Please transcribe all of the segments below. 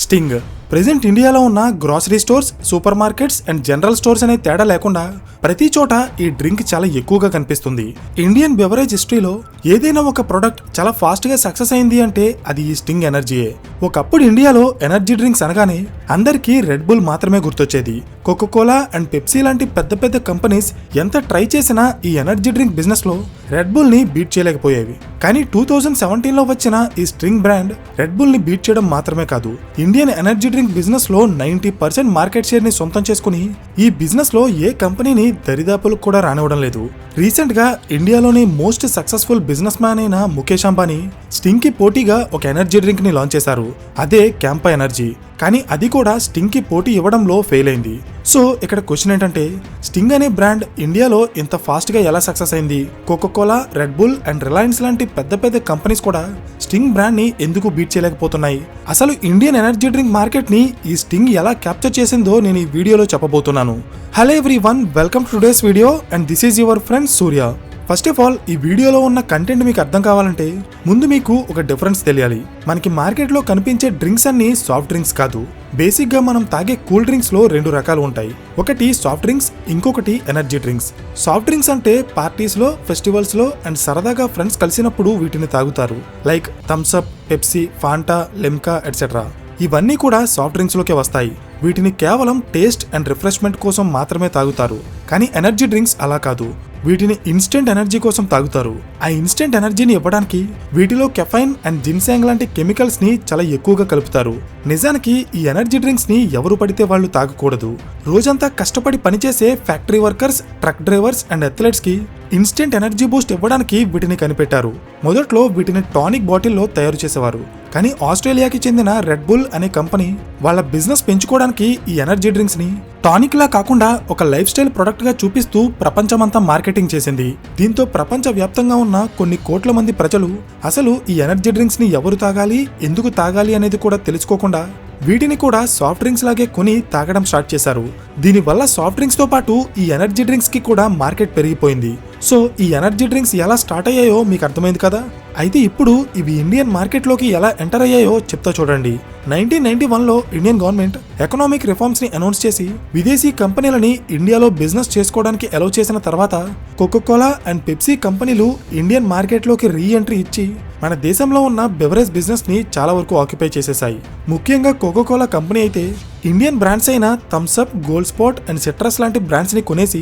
Sting present ఇండియాలో ఉన్న grocery stores, super markets and general stores అనే తేడా లేకుండా ప్రతి చోట ఈ డ్రింక్ చాలా ఎక్కువగా కనిపిస్తుంది. ఇండియన్ బెవరేజ్ హిస్టరీలో ఏదైనా ఒక ప్రొడక్ట్ చాలా ఫాస్ట్ గా సక్సెస్ అయింది అంటే అది ఈ స్టింగ్ ఎనర్జీయే. ఒకప్పుడు ఇండియాలో ఎనర్జీ డ్రింక్స్ అనగానే అందరికీ రెడ్ బుల్ మాత్రమే గుర్తొచ్చేది. కోకోకోలా అండ్ పెప్సీ లాంటి పెద్ద పెద్ద కంపెనీస్ ఎంత ట్రై చేసినా ఈ ఎనర్జీ డ్రింక్ బిజినెస్ లో రెడ్ బుల్ ని బీట్ చేయలేకపోయేవి. కానీ 2017లో వచ్చిన ఈ స్ట్రింగ్ బ్రాండ్ రెడ్ బుల్ ని బీట్ చేయడం మాత్రమే కాదు, ఇండియన్ ఎనర్జీ డ్రింక్ బిజినెస్ లో 90% మార్కెట్ షేర్ ని సొంతం చేసుకుని ఈ బిజినెస్ లో ఏ కంపెనీని దరిదాపులకు కూడా రానివ్వడం లేదు. రీసెంట్ గా ఇండియాలోని మోస్ట్ సక్సెస్ఫుల్ బిజినెస్ మ్యాన్ అయిన ముఖేష్ అంబానీ స్టింగ్ కి పోటీగా ఒక ఎనర్జీ డ్రింక్ ని లాంచ్ చేశారు. అదే క్యాంపా ఎనర్జీ. కానీ అది కూడా స్టింగ్ కి పోటీ ఇవ్వడంలో ఫెయిల్ అయింది. సో ఇక్కడ క్వశ్చన్ ఏంటంటే, స్టింగ్ అనే బ్రాండ్ ఇండియాలో ఇంత ఫాస్ట్ గా ఎలా సక్సెస్ అయింది? Coca Cola, red bull and Reliance లాంటి పెద్ద పెద్ద కంపెనీస్ కూడా స్టింగ్ బ్రాండ్ ని ఎందుకు బీట్ చేయలేకపోతున్నాయి? అసలు ఇండియన్ ఎనర్జీ డ్రింక్ మార్కెట్ ని ఈ స్టింగ్ ఎలా క్యాప్చర్ చేసిందో నేను ఈ వీడియోలో చెప్పబోతున్నాను. Hello everyone, welcome to today's video and this is your friend Surya. First of all, ఈ వీడియోలో ఉన్న కంటెంట్ మీకు అర్థం కావాలంటే ముందు మీకు ఒక డిఫరెన్స్ తెలియాలి. మనకి మార్కెట్లో కనిపించే డ్రింక్స్ అన్ని సాఫ్ట్ డ్రింక్స్ కాదు. బేసిక్ గా మనం తాగే కూల్ డ్రింక్స్ లో రెండు రకాలు ఉంటాయి. ఒకటి సాఫ్ట్ డ్రింక్స్, ఇంకొకటి ఎనర్జీ డ్రింక్స్. సాఫ్ట్ డ్రింక్స్ అంటే పార్టీస్ లో, ఫెస్టివల్స్ లో అండ్ సరదాగా ఫ్రెండ్స్ కలిసినప్పుడు వీటిని తాగుతారు. Like Thums Up, Pepsi, Fanta, Limca etcetera. ఇవన్నీ కూడా సాఫ్ట్ డ్రింక్స్ లోకే వస్తాయి. వీటిని కేవలం టేస్ట్ అండ్ రిఫ్రెష్మెంట్ కోసం మాత్రమే తాగుతారు. కానీ ఎనర్జీ డ్రింక్స్ అలా కాదు, వీటిని ఇన్స్టెంట్ ఎనర్జీ కోసం తాగుతారు. ఆ ఇన్స్టెంట్ ఎనర్జీని ఇవ్వడానికి వీటిలో కెఫైన్ అండ్ జిన్సాంగ్ లాంటి కెమికల్స్ ని చాలా ఎక్కువగా కలుపుతారు. నిజానికి ఈ ఎనర్జీ డ్రింక్స్ ని ఎవరు పడితే వాళ్ళు తాగకూడదు. రోజంతా కష్టపడి పనిచేసే factory workers, truck drivers and athletes కి ఇన్స్టెంట్ ఎనర్జీ బూస్ట్ ఇవ్వడానికి వీటిని కనిపెట్టారు. మొదట్లో వీటిని టానిక్ బాటిల్లో తయారు చేసేవారు. కానీ ఆస్ట్రేలియాకి చెందిన రెడ్ బుల్ అనే కంపెనీ వాళ్ళ బిజినెస్ పెంచుకోవడానికి ఈ ఎనర్జీ డ్రింక్స్ ని టానిక్ లా కాకుండా ఒక లైఫ్ స్టైల్ ప్రొడక్ట్ గా చూపిస్తూ ప్రపంచమంతా మార్కెటింగ్ చేసింది. దీంతో ప్రపంచ వ్యాప్తంగా ఉన్న కొన్ని కోట్ల మంది ప్రజలు అసలు ఈ ఎనర్జీ డ్రింక్స్ ని ఎవరు తాగాలి, ఎందుకు తాగాలి అనేది కూడా తెలుసుకోకుండా వీటిని కూడా సాఫ్ట్ డ్రింక్స్ లాగే కొని తాగడం స్టార్ట్ చేశారు. దీనివల్ల సాఫ్ట్ డ్రింక్స్ తో పాటు ఈ ఎనర్జీ డ్రింక్స్ కి కూడా మార్కెట్ పెరిగిపోయింది. సో ఈ ఎనర్జీ డ్రింక్స్ ఎలా స్టార్ట్ అయ్యాయో మీకు అర్థమైంది కదా. అయితే ఇప్పుడు ఇవి ఇండియన్ మార్కెట్ లోకి ఎలా ఎంటర్ అయ్యాయో చెప్తా చూడండి. 1991లో ఇండియన్ గవర్నమెంట్ ఎకనామిక్ రిఫార్మ్స్ ని అనౌన్స్ చేసి విదేశీ కంపెనీలని ఇండియాలో బిజినెస్ చేసుకోవడానికి అలౌ చేసిన తర్వాత కోకోకోలా అండ్ పెప్సీ కంపెనీలు ఇండియన్ మార్కెట్ లోకి రీ ఎంట్రీ ఇచ్చి మన దేశంలో ఉన్న బెవరేజ్ బిజినెస్ ని చాలా వరకు ఆక్యుపై చేసేసాయి. ముఖ్యంగా కోకోకోలా కంపెనీ అయితే ఇండియన్ బ్రాండ్స్ అయిన Thums Up, Gold Spot and citrus లాంటి బ్రాండ్స్ ని కొనేసి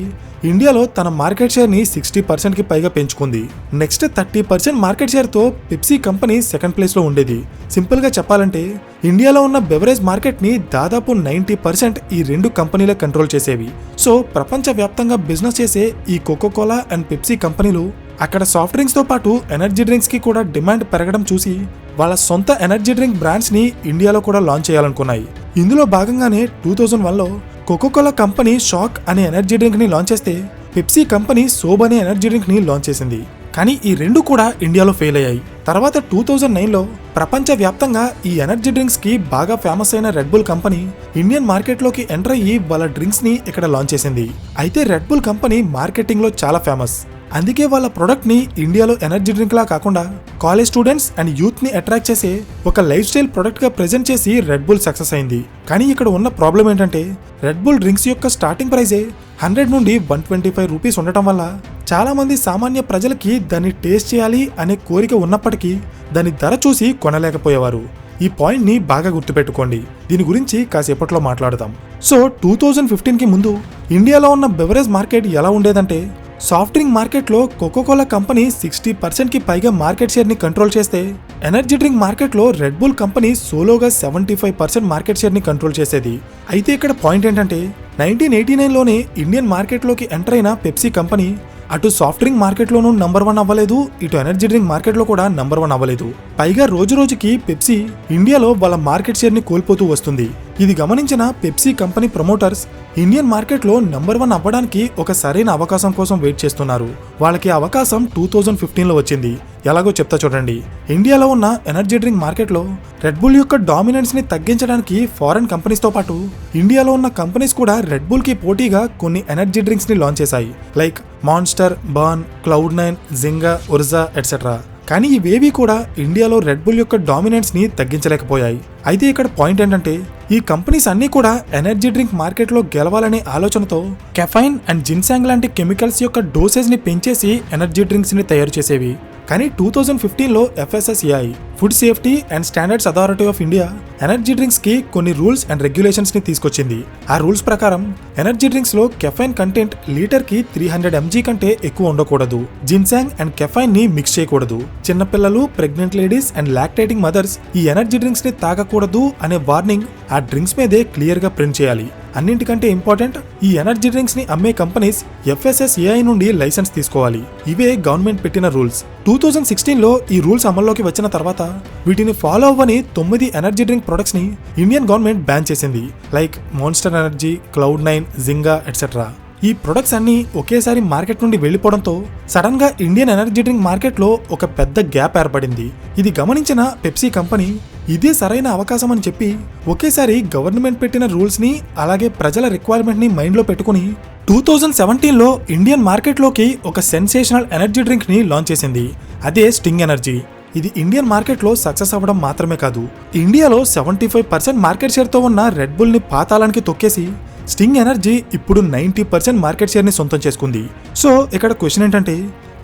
ఇండియాలో తన మార్కెట్ షేర్ ని 60% కి పైగా పెంచుకుంది. నెక్స్ట్ 30% మార్కెట్ షేర్ తో పెప్సీ కంపెనీ సెకండ్ ప్లేస్ లో ఉండేది. సింపుల్ గా చెప్పాలంటే ఇండియాలో ఉన్న బెవరేజ్ మార్కెట్ ని దాదాపు 90% ఈ రెండు కంపెనీలే కంట్రోల్ చేసేవి. సో ప్రపంచ వ్యాప్తంగా బిజినెస్ చేసే ఈ కోకోకోలా అండ్ పెప్సీ కంపెనీలు అక్కడ సాఫ్ట్ డ్రింక్స్ తో పాటు ఎనర్జీ డ్రింక్స్ కి కూడా డిమాండ్ పెరగడం చూసి వాళ్ళ సొంత ఎనర్జీ డ్రింక్ బ్రాండ్స్ ని ఇండియాలో కూడా లాంచ్ చేయాలనుకున్నాయి. ఇందులో భాగంగానే 2001లో కోకోకోలా కంపెనీ షాక్ అనే ఎనర్జీ డ్రింక్ ని లాంచ్ చేస్తే పెప్సీ కంపెనీ సోబ్ అనే ఎనర్జీ డ్రింక్ ని లాంచ్ చేసింది. కానీ ఈ రెండు కూడా ఇండియాలో ఫెయిల్ అయ్యాయి. తర్వాత 2009లో ప్రపంచ వ్యాప్తంగా ఈ ఎనర్జీ డ్రింక్స్ కి బాగా ఫేమస్ అయిన red bull company Indian market లోకి ఎంటర్ అయ్యి వాళ్ళ డ్రింక్స్ ని ఇక్కడ లాంచ్ చేసింది. అయితే రెడ్ బుల్ కంపెనీ మార్కెటింగ్ లో చాలా ఫేమస్. అందుకే వాళ్ళ ప్రొడక్ట్ ని ఇండియాలో ఎనర్జీ డ్రింక్ లా కాకుండా కాలేజ్ స్టూడెంట్స్ అండ్ యూత్ ని అట్రాక్ట్ చేసే ఒక లైఫ్ స్టైల్ ప్రొడక్ట్ గా ప్రెజెంట్ చేసి రెడ్ బుల్ సక్సెస్ అయింది. కానీ ఇక్కడ ఉన్న ప్రాబ్లం ఏంటంటే రెడ్ బుల్ డ్రింక్స్ యొక్క స్టార్టింగ్ ప్రైజే 100 నుండి 125 రూపీస్ ఉండటం వల్ల చాలా మంది సామాన్య ప్రజలకి దాన్ని టేస్ట్ చేయాలి అనే కోరిక ఉన్నప్పటికీ దాని ధర చూసి కొనలేకపోయేవారు. ఈ పాయింట్ ని బాగా గుర్తుపెట్టుకోండి. దీని గురించి కాసేపట్లో మాట్లాడదాం. సో 2015 కి ముందు ఇండియాలో ఉన్న బెవరేజ్ మార్కెట్ ఎలా ఉండేదంటే సాఫ్ట్ డ్రింక్ మార్కెట్ లో కోకోకోలా కంపెనీ 60% కి పైగా మార్కెట్ షేర్ ని కంట్రోల్ చేస్తే ఎనర్జీ డ్రింక్ మార్కెట్ లో రెడ్ బుల్ కంపెనీ సోలోగా 75% మార్కెట్ షేర్ ని కంట్రోల్ చేసేది. అయితే ఇక్కడ పాయింట్ ఏంటంటే 1989లోనే ఇండియన్ మార్కెట్ లోకి ఎంటర్ అయిన పెప్సీ కంపెనీ అటు సాఫ్ట్ డ్రింక్ మార్కెట్ లోనూ నంబర్ 1 అవ్వలేదు, ఇటు ఎనర్జీ డ్రింక్ మార్కెట్ లో కూడా నంబర్ 1 అవ్వలేదు. పైగా రోజు రోజుకి పెప్సీ ఇండియాలో వాళ్ళ మార్కెట్ షేర్ ని కోల్పోతూ వస్తుంది. ఇది గమనించిన Pepsi company promoters Indian market లో నంబర్ 1 అవ్వడానికి ఒక సరైన అవకాశం కోసం వెయిట్ చేస్తున్నారు. వాళ్ళకి అవకాశం 2015లో వచ్చింది. ఎలాగో చెప్తా చూడండి. ఇండియాలో ఉన్న ఎనర్జీ డ్రింక్ మార్కెట్ లో రెడ్ బుల్ యొక్క డామినెన్స్ ని తగ్గించడానికి ఫారెన్ కంపెనీస్ తో పాటు ఇండియాలో ఉన్న కంపెనీస్ కూడా రెడ్ బుల్ కి పోటీగా కొన్ని ఎనర్జీ డ్రింక్స్ ని లాంచ్ చేశాయి. Like Monster, Burn, Cloud nine, Zinga, Urja etcetera. కానీ ఇవేవీ కూడా ఇండియాలో రెడ్ బుల్ యొక్క డామినెన్స్ ని తగ్గించలేకపోయాయి. అయితే ఇక్కడ పాయింట్ ఏంటంటే ఈ కంపెనీస్ అన్నీ కూడా ఎనర్జీ డ్రింక్ మార్కెట్లో గెలవాలనే ఆలోచనతో కెఫైన్ అండ్ జిన్సాంగ్ లాంటి కెమికల్స్ యొక్క డోసేజ్ ని పెంచేసి ఎనర్జీ డ్రింక్స్ ని తయారు చేసేవి. కానీ 2015లో FSSAI food safety and standards authority of India energy drinks కి కొన్ని రూల్స్ అండ్ రెగ్యులేషన్స్ ని తీసుకొచ్చింది. ఆ రూల్స్ ప్రకారం ఎనర్జీ డ్రింక్స్ లో కెఫైన్ కంటెంట్ లీటర్ కి 300 mg కంటే ఎక్కువ ఉండకూడదు. జిన్సాంగ్ అండ్ కెఫైన్ ని మిక్స్ చేయకూడదు. చిన్నపిల్లలు, pregnant ladies and lactating mothers ఈ ఎనర్జీ డ్రింక్స్ ని తాగకూడదు అనే వార్నింగ్ ఆ డ్రింక్స్ మీదే క్లియర్ గా ప్రింట్ చేయాలి. అన్నింటికంటే ఇంపార్టెంట్, ఈ ఎనర్జీ డ్రింక్స్ ని అమ్మే కంపెనీస్ FSSAI నుండి లైసెన్స్ తీసుకోవాలి. ఇవే గవర్నమెంట్ పెట్టిన రూల్స్. 2016లో ఈ రూల్స్ అమల్లోకి వచ్చిన తర్వాత వీటిని ఫాలో అవ్వని 9 ఎనర్జీ డ్రింక్ ప్రొడక్ట్స్ ని ఇండియన్ గవర్నమెంట్ బ్యాన్ చేసింది. Like Monster energy, Cloud9, Zinga etcetera. ఈ ప్రొడక్ట్స్ అన్ని ఒకేసారి మార్కెట్ నుండి వెళ్లిపోవడంతో సడన్ గా ఇండియన్ ఎనర్జీ డ్రింక్ మార్కెట్ లో ఒక పెద్ద గ్యాప్ ఏర్పడింది. ఇది గమనించిన పెప్సీ కంపెనీ ఇదే సరైన అవకాశం అని చెప్పి ఒకేసారి గవర్నమెంట్ పెట్టిన రూల్స్ ని అలాగే ప్రజల రిక్వైర్మెంట్ ని మైండ్ లో పెట్టుకుని 2017లో ఇండియన్ మార్కెట్ లోకి ఒక సెన్సేషనల్ ఎనర్జీ డ్రింక్ ని లాంచ్ చేసింది. అదే స్టింగ్ ఎనర్జీ. ఇది ఇండియన్ మార్కెట్ లో సక్సెస్ అవ్వడం మాత్రమే కాదు, ఇండియాలో 75% మార్కెట్ షేర్ తో ఉన్న రెడ్ బుల్ ని పాతాళానికి తొక్కేసి స్టింగ్ ఎనర్జీ ఇప్పుడు 90% మార్కెట్ షేర్ ని సొంతం చేసుకుంది. సో ఇక్కడ క్వశ్చన్ ఏంటంటే,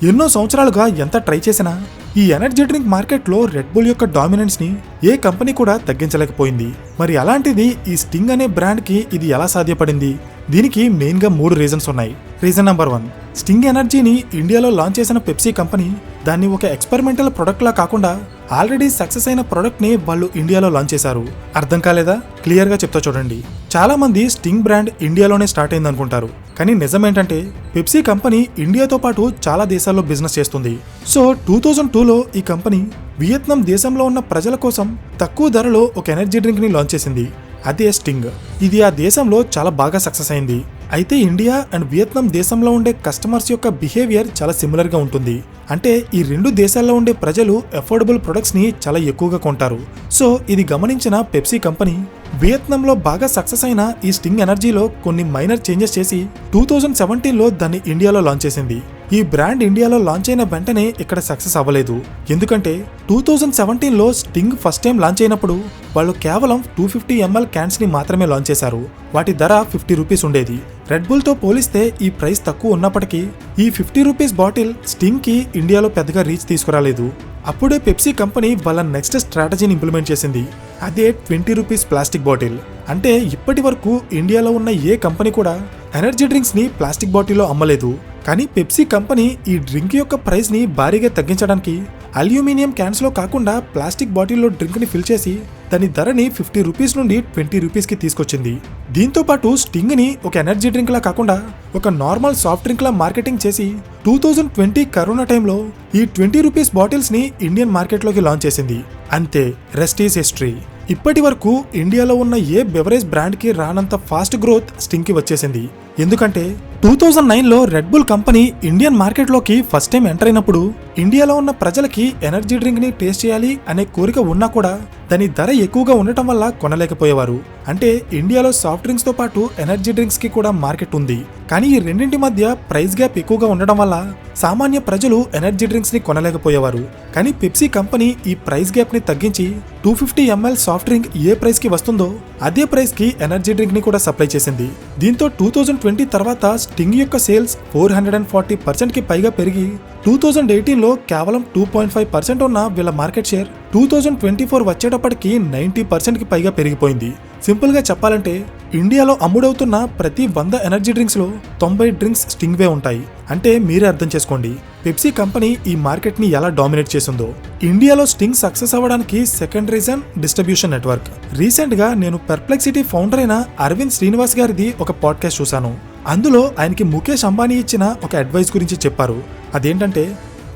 ఎన్నో సంవత్సరాలుగా ఎంత ట్రై చేసినా ఈ ఎనర్జీ డ్రింక్ మార్కెట్లో రెడ్ బుల్ యొక్క డామినెన్స్ ని ఏ కంపెనీ కూడా తగ్గించలేకపోయింది. మరి అలాంటిది ఈ స్టింగ్ అనే బ్రాండ్ కి ఇది ఎలా సాధ్యపడింది? దీనికి మెయిన్ గా 3 రీజన్స్ ఉన్నాయి. రీజన్ నెంబర్ 1, స్టింగ్ ఎనర్జీని ఇండియాలో లాంచ్ చేసిన పెప్సీ కంపెనీ దాన్ని ఒక ఎక్స్పెరిమెంటల్ ప్రొడక్ట్ లా కాకుండా ఆల్రెడీ సక్సెస్ అయిన ప్రొడక్ట్ ని వాళ్ళు ఇండియాలో లాంచ్ చేశారు. అర్థం కాలేదా? క్లియర్ గా చెప్తా చూడండి. చాలా మంది స్టింగ్ బ్రాండ్ ఇండియాలోనే స్టార్ట్ అయింది అనుకుంటారు, కానీ నిజం ఏంటంటే పెప్సీ కంపెనీ ఇండియాతో పాటు చాలా దేశాల్లో బిజినెస్ చేస్తుంది. సో 2002లో ఈ కంపెనీ వియత్నాం దేశంలో ఉన్న ప్రజల కోసం తక్కువ ధరలో ఒక ఎనర్జీ డ్రింక్ ని లాంచ్ చేసింది. అదే స్టింగ్. ఇది ఆ దేశంలో చాలా బాగా సక్సెస్ అయింది. అయితే ఇండియా అండ్ వియత్నాం దేశంలో ఉండే కస్టమర్స్ యొక్క బిహేవియర్ చాలా సిమిలర్ గా ఉంటుంది. అంటే ఈ 2 దేశాల్లో ఉండే ప్రజలు అఫోర్డబుల్ ప్రొడక్ట్స్ ని చాలా ఎక్కువగా కొంటారు. సో ఇది గమనించిన పెప్సీ కంపెనీ వియత్నాంలో బాగా సక్సెస్ అయిన ఈ స్టింగ్ ఎనర్జీలో కొన్ని మైనర్ చేంజెస్ చేసి 2017లో దాన్ని ఇండియాలో లాంచ్ చేసింది. ఈ బ్రాండ్ ఇండియాలో లాంచ్ అయిన వెంటనే ఇక్కడ సక్సెస్ అవ్వలేదు. ఎందుకంటే 2017లో స్టింగ్ ఫస్ట్ టైం లాంచ్ అయినప్పుడు వాళ్ళు కేవలం 250 ml క్యాన్స్ ని మాత్రమే లాంచ్ చేశారు. వాటి ధర 50 రూపీస్ ఉండేది. రెడ్ బుల్ తో పోలిస్తే ఈ ప్రైస్ తక్కువ ఉన్నప్పటికీ ఈ 50 రూపీస్ బాటిల్ స్టింగ్ కి ఇండియాలో పెద్దగా రీచ్ తీసుకురాలేదు. అప్పుడే పెప్సీ కంపెనీ వాళ్ళ నెక్స్ట్ స్ట్రాటజీని ఇంప్లిమెంట్ చేసింది. అదే 20 రూపీస్ ప్లాస్టిక్ బాటిల్. అంటే ఇప్పటి వరకు ఇండియాలో ఉన్న ఏ కంపెనీ కూడా ఎనర్జీ డ్రింక్స్ ని ప్లాస్టిక్ బాటిల్లో అమ్మలేదు. కానీ పెప్సీ కంపెనీ ఈ డ్రింక్ యొక్క ప్రైస్ ని భారీగా తగ్గించడానికి అల్యూమినియం క్యాన్స్ లో కాకుండా ప్లాస్టిక్ బాటిల్లో డ్రింక్ ని ఫిల్ చేసి దాని ధరని 50 రూపీస్ నుండి 20 రూపీస్ కి తీసుకొచ్చింది. దీంతో పాటు స్టింగ్ ని ఒక ఎనర్జీ డ్రింక్ లా కాకుండా ఒక నార్మల్ సాఫ్ట్ డ్రింక్ లా మార్కెటింగ్ చేసి 2020 కరోనా టైంలో ఈ 20 రూపీస్ బాటిల్స్ ని ఇండియన్ మార్కెట్ లోకి లాంచ్ చేసింది. అంతే, రెస్ట్ ఈజ్ హిస్టరీ. ఇప్పటి వరకు ఇండియాలో ఉన్న ఏ బెవరేజ్ బ్రాండ్ కి రానంత ఫాస్ట్ గ్రోత్ స్టింగ్ కి వచ్చేసింది. ఎందుకంటే 2009లో రెడ్ బుల్ కంపెనీ ఇండియన్ మార్కెట్లోకి ఫస్ట్ టైం ఎంటర్ అయినప్పుడు ఇండియాలో ఉన్న ప్రజలకి ఎనర్జీ డ్రింక్ ని టేస్ట్ చేయాలి అనే కోరిక ఉన్నా కూడా దాని ధర ఎక్కువగా ఉండటం వల్ల కొనలేకపోయేవారు. అంటే ఇండియాలో సాఫ్ట్ డ్రింక్స్ తో పాటు ఎనర్జీ డ్రింక్స్ కి కూడా మార్కెట్ ఉంది. కానీ ఈ రెండింటి మధ్య ప్రైస్ గ్యాప్ ఎక్కువగా ఉండడం వల్ల సామాన్య ప్రజలు ఎనర్జీ డ్రింక్స్ ని కొనలేకపోయేవారు. కానీ పెప్సీ కంపెనీ ఈ ప్రైస్ గ్యాప్ ని తగ్గించి 250 ml సాఫ్ట్ డ్రింక్ ఏ ప్రైస్ కి వస్తుందో అదే ప్రైస్ కి ఎనర్జీ డ్రింక్ ని కూడా సప్లై చేసింది. దీంతో 2020 తర్వాత స్టింగ్ యొక్క సేల్స్ 440% కి పైగా పెరిగి 2018లో కేవలం 2.5% ఉన్న వీళ్ళ మార్కెట్ షేర్ 2024 వచ్చేటప్పటికి 90% కి పైగా పెరిగిపోయింది. సింపుల్ గా చెప్పాలంటే ఇండియాలో అమ్ముడవుతున్న ప్రతి 100 ఎనర్జీ డ్రింక్స్ లో 90 డ్రింక్స్ స్టింగ్ వే ఉంటాయి. అంటే మీరే అర్థం చేసుకోండి పెప్సీ కంపెనీ ఈ మార్కెట్ ని ఎలా డామినేట్ చేసిందో. ఇండియాలో స్టింగ్ సక్సెస్ అవ్వడానికి second reason distribution network. Recent గా నేను పెర్ప్లెక్సిటీ ఫౌండర్ అయిన అరవింద్ శ్రీనివాస్ గారిది ఒక పాడ్కాస్ట్ చూశాను. అందులో ఆయనకి ముఖేష్ అంబానీ ఇచ్చిన ఒక అడ్వైస్ గురించి చెప్పారు. అదేంటంటే,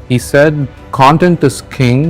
he said content is king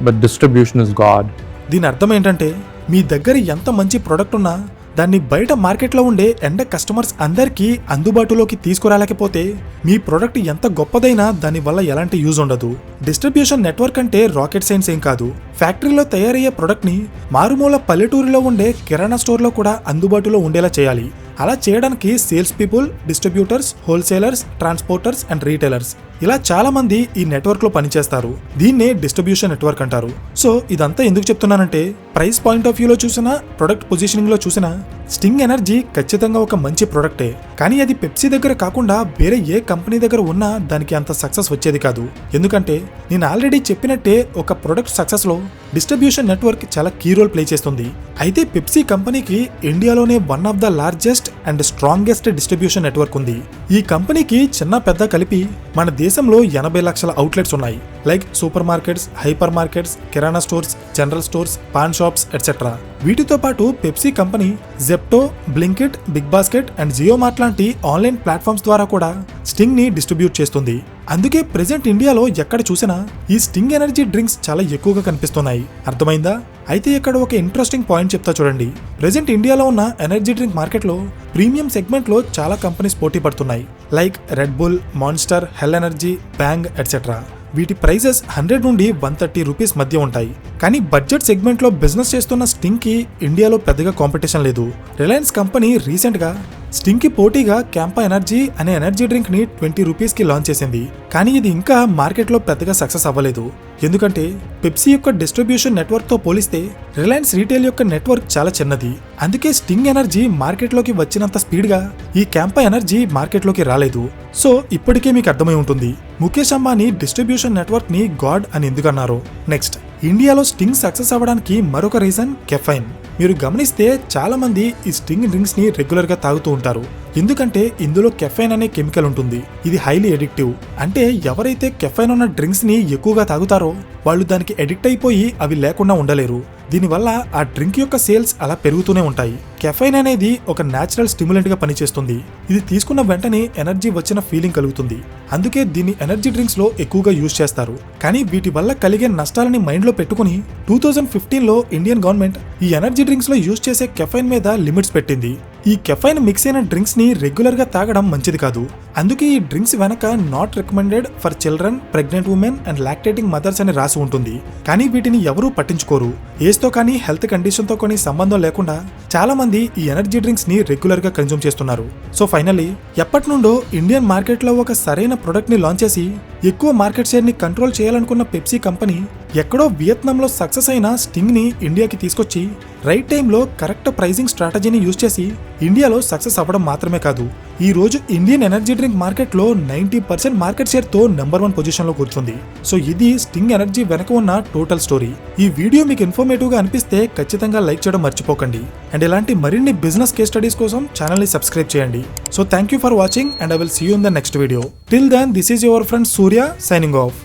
but distribution is god. దీని అర్థం ఏంటంటే, మీ దగ్గర ఎంత మంచి ప్రొడక్ట్ ఉన్నా దాన్ని బయట మార్కెట్లో ఉండే ఎండ కస్టమర్స్ అందరికీ అందుబాటులోకి తీసుకురాలేకపోతే మీ ప్రొడక్ట్ ఎంత గొప్పదైనా దాని వల్ల ఎలాంటి యూజ్ ఉండదు. డిస్ట్రిబ్యూషన్ నెట్వర్క్ అంటే రాకెట్ సైన్స్ ఏం కాదు. ఫ్యాక్టరీలో తయారయ్యే ప్రొడక్ట్ ని మారుమూల పల్లెటూరులో ఉండే కిరాణా స్టోర్లో కూడా అందుబాటులో ఉండేలా చేయాలి. అలా చేయడానికి sales people, distributors, wholesalers, transporters and retailers ఇలా చాలా మంది ఈ నెట్వర్క్ లో పనిచేస్తారు. దీన్నే డిస్ట్రిబ్యూషన్ నెట్వర్క్ అంటారు. సో ఇదంతా ఎందుకు చెప్తున్నానంటే ప్రైస్ పాయింట్ ఆఫ్ వ్యూలో చూసినా, ప్రొడక్ట్ పొజిషనింగ్ లో చూసినా స్టింగ్ ఎనర్జీ ఖచ్చితంగా ఒక మంచి ప్రొడక్టే. కానీ అది పెప్సీ దగ్గర కాకుండా వేరే ఏ కంపెనీ దగ్గర ఉన్నా దానికి అంత సక్సెస్ వచ్చేది కాదు. ఎందుకంటే నేను ఆల్రెడీ చెప్పినట్టే ఒక ప్రొడక్ట్ సక్సెస్ లో డిస్ట్రిబ్యూషన్ నెట్వర్క్ చాలా కీ రోల్ ప్లే చేస్తుంది. అయితే పెప్సీ కంపెనీకి ఇండియాలోనే one of the largest and strongest distribution network ఉంది. ఈ కంపెనీకి చిన్న పెద్ద కలిపి మన దేశంలో 80 లక్షల అవుట్లెట్స్ ఉన్నాయి. Like supermarkets, hypermarkets, kirana stores, general stores, paan shops etcetera. వీటితో పాటు Pepsi company Zepto, Blinkit, Big Basket and Jio Mart లాంటి ఆన్లైన్ ప్లాట్ఫామ్స్ ద్వారా కూడా స్టింగ్ ని డిస్ట్రిబ్యూట్ చేస్తుంది. అందుకే ప్రెజెంట్ ఇండియాలో ఎక్కడ చూసినా ఈ స్టింగ్ ఎనర్జీ డ్రింక్స్ చాలా ఎక్కువగా కనిపిస్తున్నాయి. అర్థమైందా? అయితే ఇక్కడ ఒక ఇంట్రెస్టింగ్ పాయింట్ చెప్తా చూడండి. ప్రెజెంట్ ఇండియాలో ఉన్న ఎనర్జీ డ్రింక్ మార్కెట్లో ప్రీమియం సెగ్మెంట్ లో చాలా కంపెనీస్ పోటీ పడుతున్నాయి. లైక్ రెడ్ బుల్, మాన్స్టర్, హెల్ ఎనర్జీ, బ్యాంగ్ ఎట్సెట్రా. వీటి ప్రైజెస్ 100 నుండి 130 రూపీస్ మధ్య ఉంటాయి. కానీ బడ్జెట్ సెగ్మెంట్ లో బిజినెస్ చేస్తున్న స్టింగ్ కి ఇండియాలో పెద్దగా కాంపిటీషన్ లేదు. రిలయన్స్ కంపెనీ రీసెంట్ గా స్టింగ్ కి పోటీగా క్యాంపా ఎనర్జీ అనే ఎనర్జీ డ్రింక్ ని 20 రూపీస్ కి లాంచ్ చేసింది. కానీ ఇది ఇంకా మార్కెట్ లో పెద్దగా సక్సెస్ అవ్వలేదు. ఎందుకంటే పెప్సీ యొక్క డిస్ట్రిబ్యూషన్ నెట్వర్క్ తో పోలిస్తే రిలయన్స్ రీటైల్ యొక్క నెట్వర్క్ చాలా చిన్నది. అందుకే స్టింగ్ ఎనర్జీ మార్కెట్ లోకి వచ్చినంత స్పీడ్ గా ఈ క్యాంపా ఎనర్జీ మార్కెట్ లోకి రాలేదు. సో ఇప్పటికే మీకు అర్థమై ఉంటుంది ముఖేష్ అంబానీ డిస్ట్రిబ్యూషన్ నెట్వర్క్ ని గాడ్ అని ఎందుకన్నారు. నెక్స్ట్, ఇండియాలో స్టింగ్ సక్సెస్ అవ్వడానికి మరొక రీజన్ కెఫైన్. మీరు గమనిస్తే చాలా మంది ఈ స్టింగ్ డ్రింక్స్ ని రెగ్యులర్ గా తాగుతూ ఉంటారు. ఎందుకంటే ఇందులో కెఫైన్ అనే కెమికల్ ఉంటుంది. ఇది హైలీ ఎడిక్టివ్. అంటే ఎవరైతే కెఫైన్ ఉన్న డ్రింక్స్ ని ఎక్కువగా తాగుతారో వాళ్ళు దానికి ఎడిక్ట్ అయిపోయి అవి లేకుండా ఉండలేరు. దీనివల్ల ఆ డ్రింక్ యొక్క సేల్స్ అలా పెరుగుతూనే ఉంటాయి. కెఫైన్ అనేది ఒక నేచురల్ స్టిమ్యులెంట్ గా పనిచేస్తుంది. ఇది తీసుకున్న వెంటనే ఎనర్జీ వచ్చిన ఫీలింగ్ కలుగుతుంది. అందుకే దీన్ని ఎనర్జీ డ్రింక్స్ లో ఎక్కువగా యూజ్ చేస్తారు. కానీ వీటి వల్ల కలిగే నష్టాలని మైండ్ లో పెట్టుకుని 2015 లో ఇండియన్ గవర్నమెంట్ ఈ ఎనర్జీ డ్రింక్స్ లో యూజ్ చేసే కెఫైన్ మీద లిమిట్స్ పెట్టింది. ఈ కెఫైన్ మిక్స్ అయిన డ్రింక్స్ ని రెగ్యులర్ గా తాగడం మంచిది కాదు. అందుకే ఈ డ్రింక్స్ వెనక not recommended for children, pregnant women and lactating mothers అని రాసి ఉంటుంది. కానీ వీటిని ఎవరూ పట్టించుకోరు. ఏజ్ తో కానీ హెల్త్ కండిషన్ తో కానీ సంబంధం లేకుండా చాలా మంది ఈ ఎనర్జీ డ్రింక్స్ ని రెగ్యులర్ గా కన్జ్యూమ్ చేస్తున్నారు. సో ఫైనల్లీ ఎప్పటి నుండో ఇండియన్ మార్కెట్ లో ఒక సరైన ప్రొడక్ట్ ని లాంచ్ చేసి ఎక్కువ మార్కెట్ షేర్ ని కంట్రోల్ చేయాలనుకున్న పెప్సీ కంపెనీ ఎక్కడో వియత్నాంలో సక్సెస్ అయిన స్టింగ్ ని ఇండియాకి తీసుకొచ్చి రైట్ టైంలో కరెక్ట్ ప్రైజింగ్ స్ట్రాటజీని యూజ్ చేసి ఇండియాలో సక్సెస్ అవ్వడం మాత్రమే కాదు, ఈ రోజు ఇండియన్ ఎనర్జీ డ్రింక్ మార్కెట్ లో 90% మార్కెట్ షేర్ తో నెంబర్ 1 పొజిషన్ లో కూర్చుంది. సో ఇది స్టింగ్ ఎనర్జీ వెనక ఉన్న టోటల్ స్టోరీ. ఈ వీడియో మీకు ఇన్ఫర్మేటివ్ గా అనిపిస్తే ఖచ్చితంగా లైక్ చేయడం మర్చిపోకండి. అండ్ ఇలాంటి మరిన్ని బిజినెస్ కేస్ స్టడీస్ కోసం ఛానల్ ని సబ్స్క్రైబ్ చేయండి. So thank you for watching and I will see you in the next video. Till then this is your friend Surya signing of.